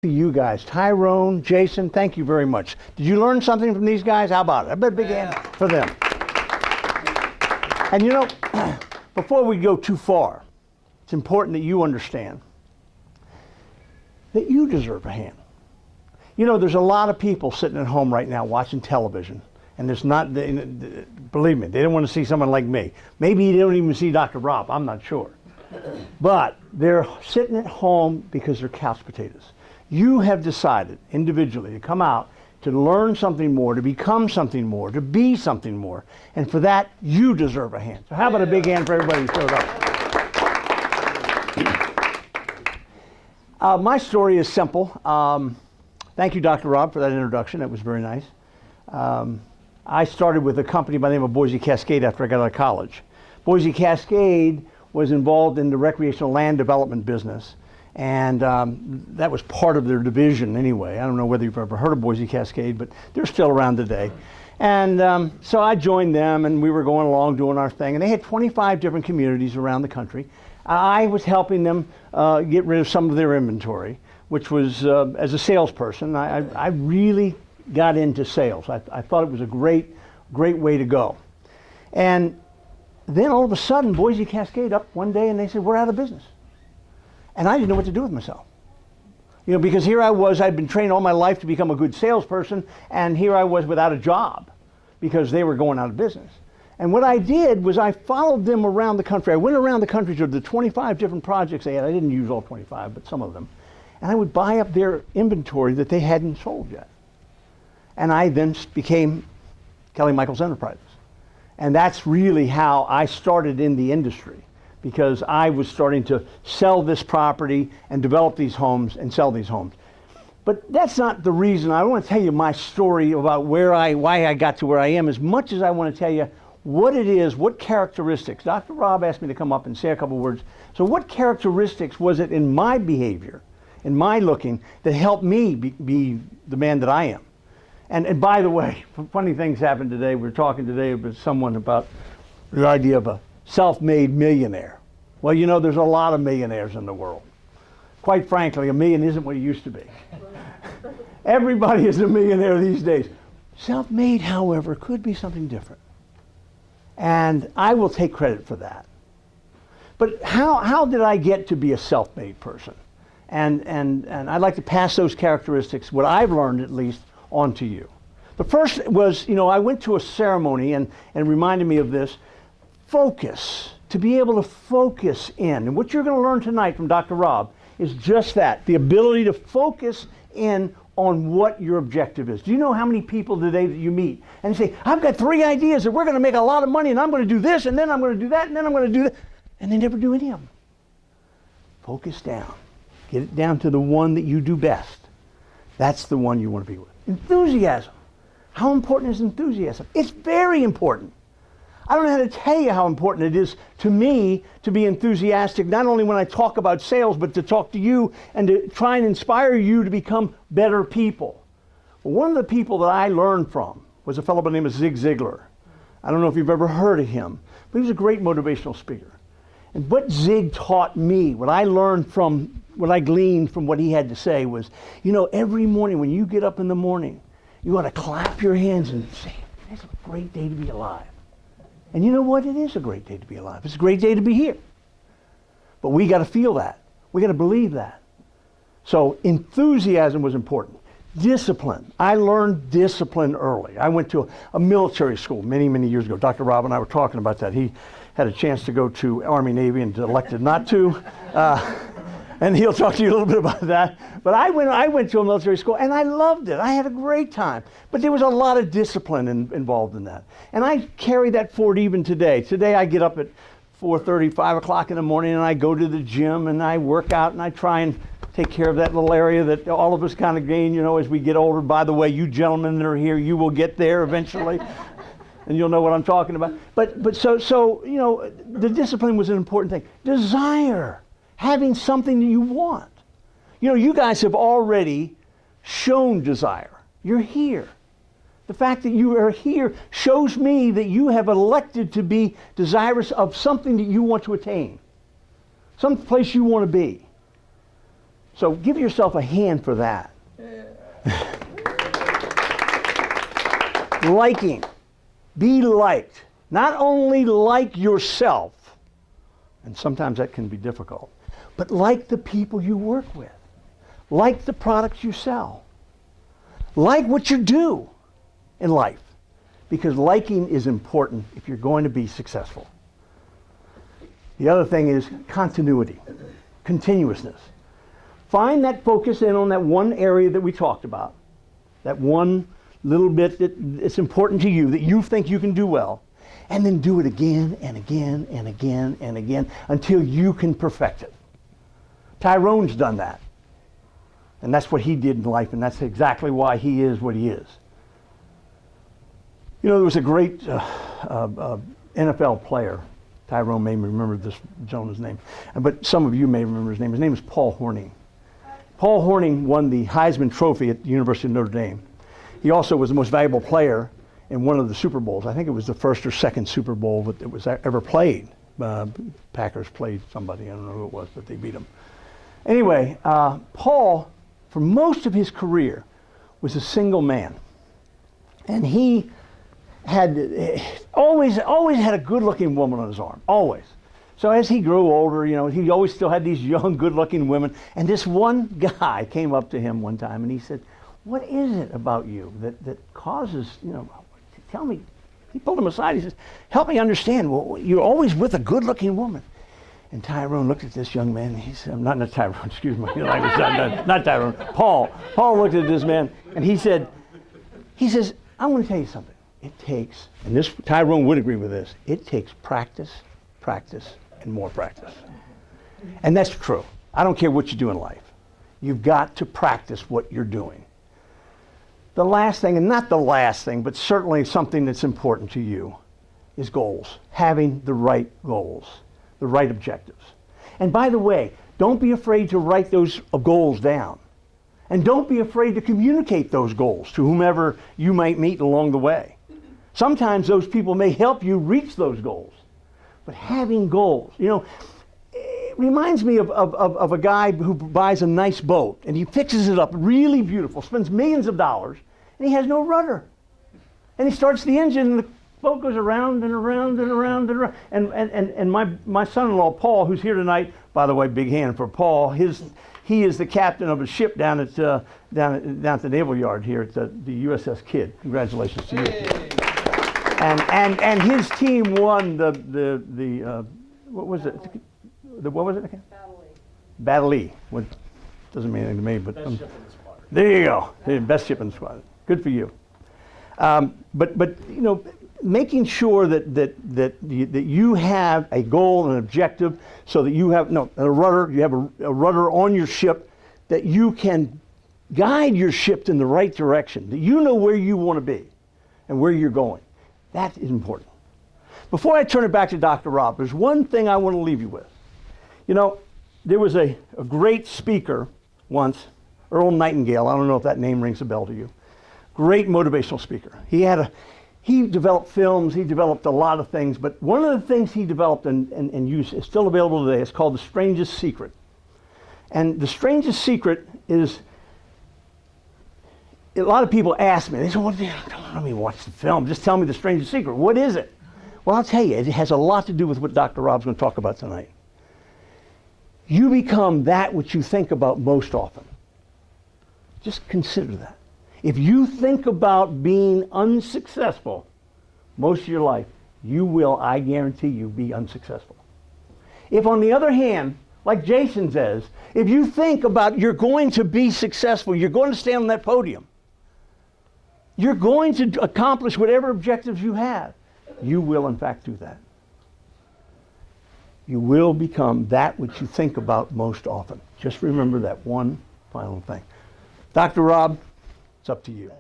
You guys, Tyrone, Jason, thank you very much. Did you learn something from these guys? How about it? I bet a big hand for them. And you know, before we go too far, it's important that you understand that you deserve a hand. You know, there's a lot of people sitting at home right now watching television, and there's not, believe me, they don't want to see someone like me. Maybe they don't even see Dr. Rob, I'm not sure. But they're sitting at home because they're couch potatoes. You have decided individually to come out to learn something more, to become something more, to be something more. And for that, you deserve a hand. So how about a big hand for everybody who showed up? My story is simple. Thank you, Dr. Rob, for that introduction. That was very nice. I started with a company by the name of Boise Cascade after I got out of college. Boise Cascade was involved in the recreational land development business. And that was part of their division anyway. I don't know whether you've ever heard of Boise Cascade, but they're still around today. And so I joined them, and we were going along doing our thing. And they had 25 different communities around the country. I was helping them get rid of some of their inventory, which was, as a salesperson, I really got into sales. I thought it was a great way to go. And then all of a sudden, Boise Cascade up one day, and they said, we're out of business. And I didn't know what to do with myself. You know, because here I was, I'd been trained all my life to become a good salesperson, and here I was without a job because they were going out of business. And what I did was I followed them around the country. I went around the country to the 25 different projects they had. I didn't use all 25, but some of them. And I would buy up their inventory that they hadn't sold yet. And I then became Kelly Mikules Enterprises. And that's really how I started in the industry, because I was starting to sell this property and develop these homes and sell these homes. But that's not the reason. I want to tell you my story about why I got to where I am, as much as I want to tell you what it is, what characteristics. Dr. Rob asked me to come up and say a couple words. So what characteristics was it in my behavior, in my looking, that helped me be the man that I am? And by the way, funny things happened today. We were talking today with someone about the idea of a self-made millionaire. Well, you know, there's a lot of millionaires in the world. Quite frankly, a million isn't what it used to be. Everybody is a millionaire these days. Self-made, however, could be something different. And I will take credit for that. But how did I get to be a self-made person? And I'd like to pass those characteristics, what I've learned at least, on to you. The first was, you know, I went to a ceremony and reminded me of this. Focus, to be able to focus in. And what you're going to learn tonight from Dr. Rob is just that, the ability to focus in on what your objective is. Do you know how many people today that you meet and say, I've got 3 ideas that we're going to make a lot of money, and I'm going to do this, and then I'm going to do that, and then I'm going to do that, and they never do any of them. Focus down. Get it down to the one that you do best. That's the one you want to be with. Enthusiasm. How important is enthusiasm? It's very important. I don't know how to tell you how important it is to me to be enthusiastic, not only when I talk about sales, but to talk to you and to try and inspire you to become better people. Well, one of the people that I learned from was a fellow by the name of Zig Ziglar. I don't know if you've ever heard of him, but he was a great motivational speaker. And what Zig taught me, what I learned from, what I gleaned from what he had to say was, you know, every morning when you get up in the morning, you ought to clap your hands and say, it's a great day to be alive. And you know what? It is a great day to be alive. It's a great day to be here. But we got to feel that. We got to believe that. So enthusiasm was important. Discipline. I learned discipline early. I went to a military school many, many years ago. Dr. Rob and I were talking about that. He had a chance to go to Army, Navy, and elected not to. And he'll talk to you a little bit about that. But I went to a military school, and I loved it. I had a great time. But there was a lot of discipline involved in that. And I carry that forward even today. Today I get up at 4:30, 5 o'clock in the morning, and I go to the gym, and I work out, and I try and take care of that little area that all of us kind of gain, you know, as we get older. By the way, you gentlemen that are here, you will get there eventually. And you'll know what I'm talking about. But so, you know, the discipline was an important thing. Desire. Having something that you want. You know, you guys have already shown desire. You're here. The fact that you are here shows me that you have elected to be desirous of something that you want to attain. Some place you want to be. So give yourself a hand for that. Liking. Be liked. Not only like yourself, and sometimes that can be difficult, but like the people you work with. Like the products you sell. Like what you do in life. Because liking is important if you're going to be successful. The other thing is continuity, continuousness. Find that focus in on that one area that we talked about, that one little bit that it's important to you, that you think you can do well, and then do it again and again and again and again until you can perfect it. Tyrone's done that. And that's what he did in life, and that's exactly why he is what he is. You know, there was a great NFL player. Tyrone may remember this gentleman's name, but some of you may remember his name. His name is Paul Hornung. Paul Hornung won the Heisman Trophy at the University of Notre Dame. He also was the most valuable player in one of the Super Bowls. I think it was the first or second Super Bowl that was ever played. Packers played somebody, I don't know who it was, but they beat them. Anyway, Paul, for most of his career, was a single man. And he had always had a good-looking woman on his arm, always. So as he grew older, you know, he always still had these young, good-looking women. And this one guy came up to him one time and he said, "What is it about you that causes, you know, tell me." He pulled him aside. He says, "Help me understand. Well, you're always with a good-looking woman." And Tyrone looked at this young man. He said, not Tyrone, excuse me. Not Tyrone. Paul. Paul looked at this man and he says, "I want to tell you something. It takes," and this Tyrone would agree with this, "it takes practice, practice, and more practice." And that's true. I don't care what you do in life. You've got to practice what you're doing. The last thing, and not the last thing, but certainly something that's important to you, is goals. Having the right goals, the right objectives. And by the way, don't be afraid to write those goals down. And don't be afraid to communicate those goals to whomever you might meet along the way. Sometimes those people may help you reach those goals. But having goals, you know, it reminds me of a guy who buys a nice boat and he fixes it up really beautiful, spends millions of dollars, and he has no rudder. And he starts the engine and the boat goes around and around and around and around. And my son-in-law, Paul, who's here tonight, by the way, big hand for Paul, he is the captain of a ship down at the Naval Yard here at the USS Kidd. Congratulations to you. Hey. And his team won the what was it? What was it again? Battle E. What doesn't mean anything to me, but best ship in the squadron. There you go. The best ship in the squadron. Good for you. But you know, making sure that you have a goal and an objective, so that you have a rudder. You have a rudder on your ship, that you can guide your ship in the right direction. That you know where you want to be and where you're going. That is important. Before I turn it back to Dr. Rob, there's one thing I want to leave you with. You know, there was a great speaker once, Earl Nightingale. I don't know if that name rings a bell to you. Great motivational speaker. He developed films, he developed a lot of things, but one of the things he developed and used is still available today. It's called The Strangest Secret. And The Strangest Secret is, a lot of people ask me, they say, "Well, don't let me watch the film, just tell me the strangest secret. What is it?" Well, I'll tell you, it has a lot to do with what Dr. Rob's going to talk about tonight. You become that which you think about most often. Just consider that. If you think about being unsuccessful most of your life, you will, I guarantee you, be unsuccessful. If, on the other hand, like Jason says, if you think about you're going to be successful, you're going to stand on that podium, you're going to accomplish whatever objectives you have, you will in fact do that. You will become that which you think about most often. Just remember that one final thing. Dr. Rob, it's up to you.